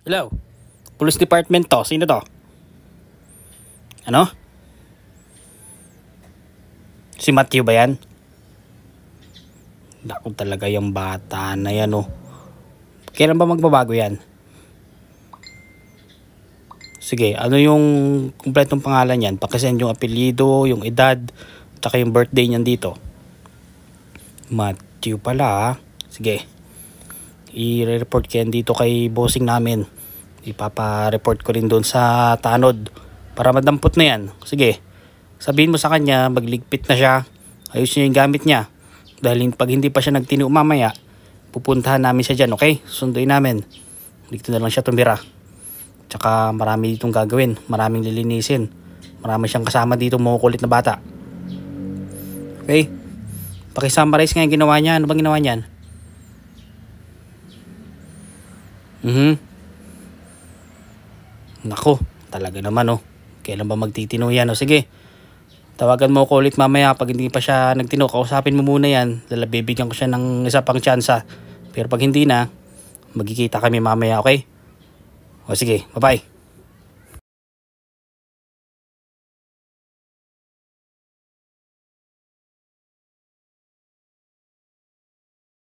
Hello? Police Department to. Sino to? Ano? Si Matthew ba yan? Naku talaga yung bata na yan oh. Kailan ba magbabago yan? Sige, ano yung kumpletong pangalan yan? Pakisend yung apelyido, yung edad, tsaka yung birthday niyan dito. Matthew pala ha. Sige. I-report ko yan dito kay bossing namin. Ipapa-report ko rin doon sa tanod para madampot na yan. Sige. Sabihin mo sa kanya, magligpit na siya. Ayos niya yung gamit niya. Dahil pag hindi pa siya nagtino mamaya, pupuntahan namin siya dyan, okay? Sunduin namin. Dito na lang siya tumira. Tsaka marami ditong gagawin. Maraming lilinisin. Marami siyang kasama dito makukulit na bata. Okay? Pakisummarize nga yung ginawa niya. Ano bang ginawa niyan? Nako, talaga naman oh. Kailan ba magtitino yan? O sige, tawagan mo ko ulit mamaya pag hindi pa siya nagtino. Kausapin mo muna yan. Bibigyan ko siya ng isa pang tsansa. Pero pag hindi na, magkikita kami mamaya, okay? O sige, bye-bye.